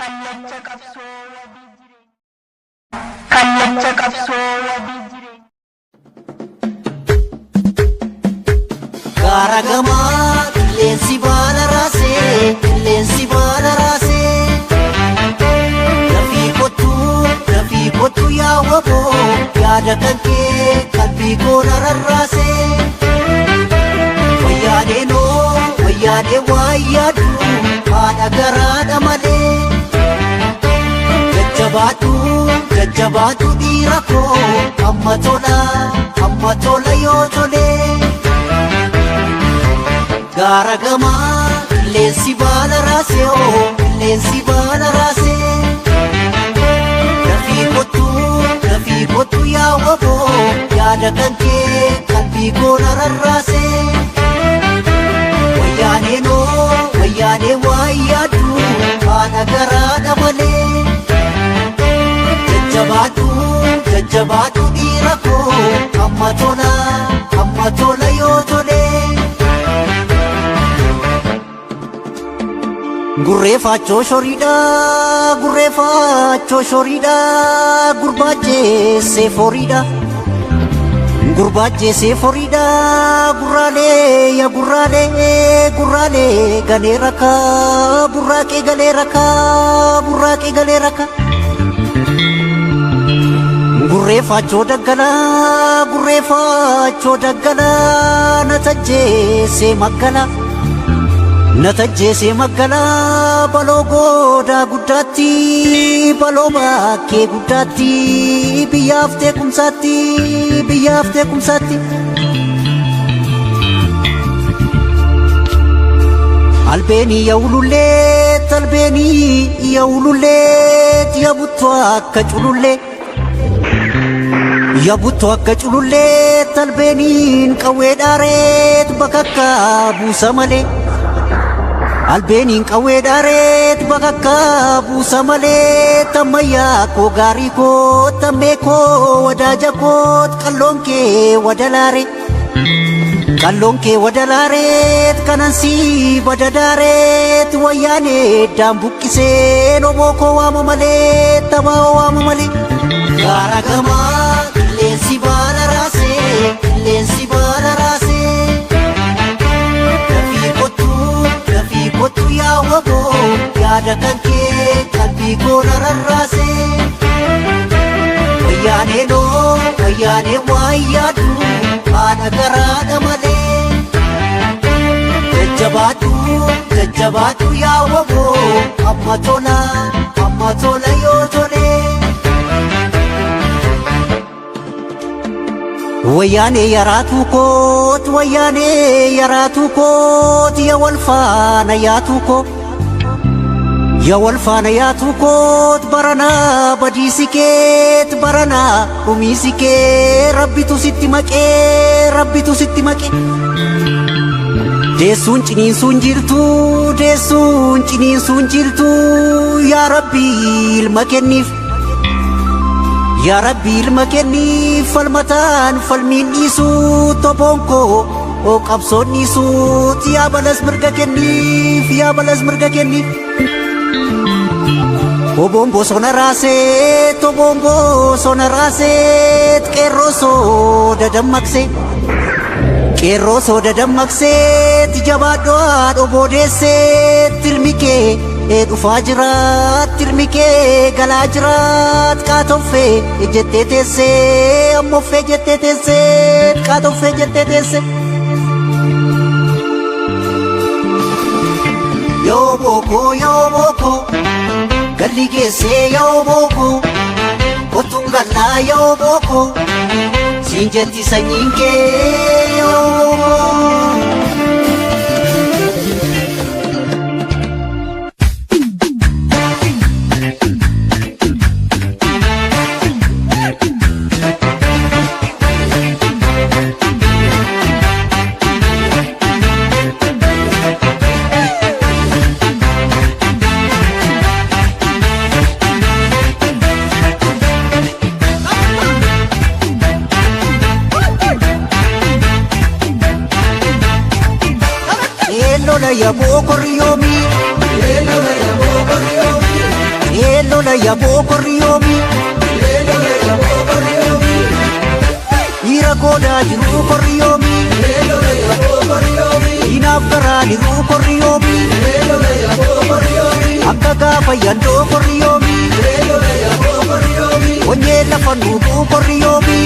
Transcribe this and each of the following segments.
kallacha qabsoo wabii jireenya kallacha qabsoo wabii jireenya Garagama qilleensi baala raasee Lafii kottu yaa waboo yaada kan kee qalbii koo na rarraasee Wayyaadee waa yaadu haadha garaadha malee Jajjabaatu dhiira koo amma tola yoo tolee Garagama qilleensi baala raasee Lafii kottu yaa waboo yaada kan kee qalbii koo na rarraasee Wayyaanee waa yaadu haadha garaadha malee Jajjabaatu dhiira koo amma tola yoo tolee Gurreeffachoo shoriidha gurbaajjeessee foriidha gurraalee galee raka burraaqee galee raka Gurreeffachoo daggalaa na tajjeesee maggalaa baloo goodaa guddaatti baloo bakkee guddaatti biyyaaf teekumsaatti albeenii yaa'ululleet yabuttu akka cululleet albeeniin qawwee dhaareet bakakka buusa malee Albeeniin qawwee dhaareet bakakka buusa malee tammayyaa koo gaarii koo tammee koo wadaaja koot qalloon kee wadalaareet kanansii badadaareet wayyaanee daambuqqisee noboo koo waama malee tabaa'oo waama malee Garagama qilleensi baala raasee Lafii kottu yaa waboo yaada kan kee qalbii koo na rarraasee Wayyaanee waa yaadu haadha garaadha malee Jajjabaatu yaa waboo amma tola yoo tolee Wayyaanee yaraatuu koot yaa wal faana yaatuu koot baranaa badiisi keet baranaa dhumiisi kee rabbitu sitti maqee Deessuun ciniinsuun jirtu yaa Rabbii ilma kenniif falmataan falmiin dhiisuu toboon koo qabsoon dhiisuut yaa balas mirga kenniif Oboon bosona raaseet qeerroo sooda dammaqseet jabaadhaa dhoboodeesseet tirmi kee dhufaa jiraat tirmi kee galaa jiraat qaatoffee jettee teessee ammooffee jettee teessee qaatoffee jettee teessee Yoo bookoo galli geessee yoo bookoo kottuun gallaa yoo bookoo siin jetti sanyiin kee yoo bookoo lola ya boko riomi Yelola yaboo korriyoomi Ira goda jiru korriyoomi Inaaf garaa jiru korriyoomi Akka gaafa yandoo korriyoomi Onyee lafa nuutuu korriyoomi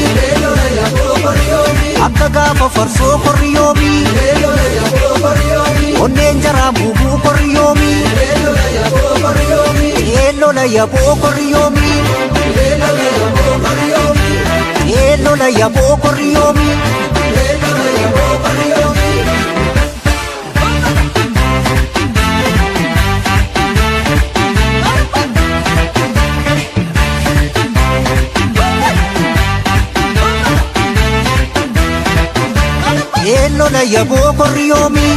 Akka gaafa farsoo korriyoomi Onneen jaraa muubuu korriyoomi Yelola yaboo korriyoomi Yelola yaboo korriyoomi Yelola yaboo korriyoomi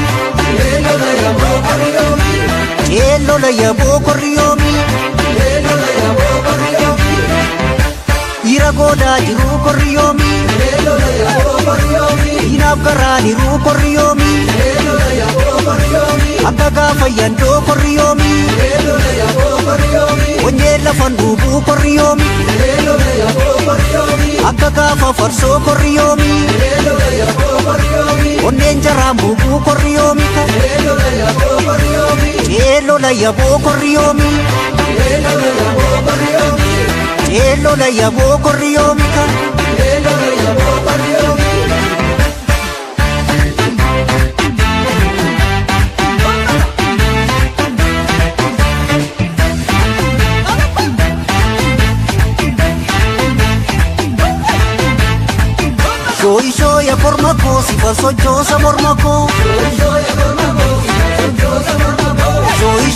Yelola yaboo korriyoomi Ira goda jiru korriyoomi Inaaf garaa jiru korriyoomi Akka gaafa yandoo korriyoomi Onyee lafa nuubuu korriyoomi Akka gaafa farsoo korriyoomi Onneen jaraa muubuu korriyoomi Yelola yaboo korriyoomi Yelola yaboo korriyoomi Shoya korma ko sifal sochoosa morma ko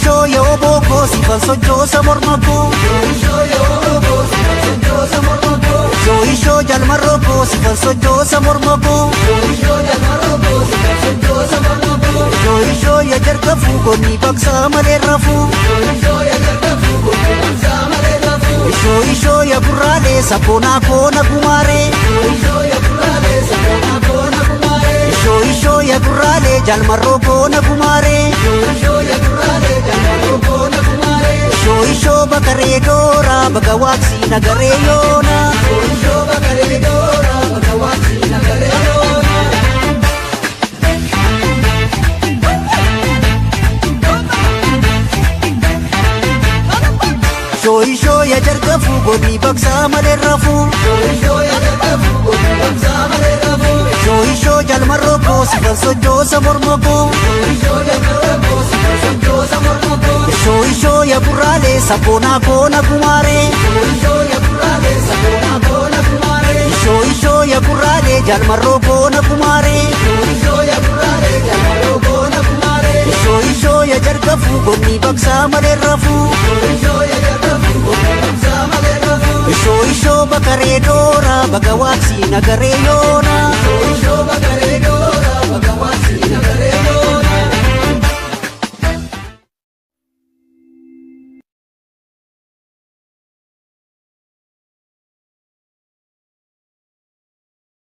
Shoya oboo ko sifal sochoosa morma ko Shoya jalmarroo ko sifal sochoosa morma ko Shoya jarga fuugonni baksaa malee rafuu Shoya gurraalee sabboonaa koona gumaaree Shoya gurraalee jalmarroo koona gumaaree Shoyishoo bakaree doora baga waaqsii nagaree yoona Shoya jarga fuugonni baksaa malee rafuu Shoyishoo jalmarroo ko sifal sochoosa morma ko Shoyishoo ya gurraalee sabboonaa koona gumaaree Shoyishoo ya gurraalee jalmarroo koona gumaaree Shoyishoo ya jarga fuugonni baksaa malee rafuu Shoyishoo bakaree doora baga waaqsii nagaree yoona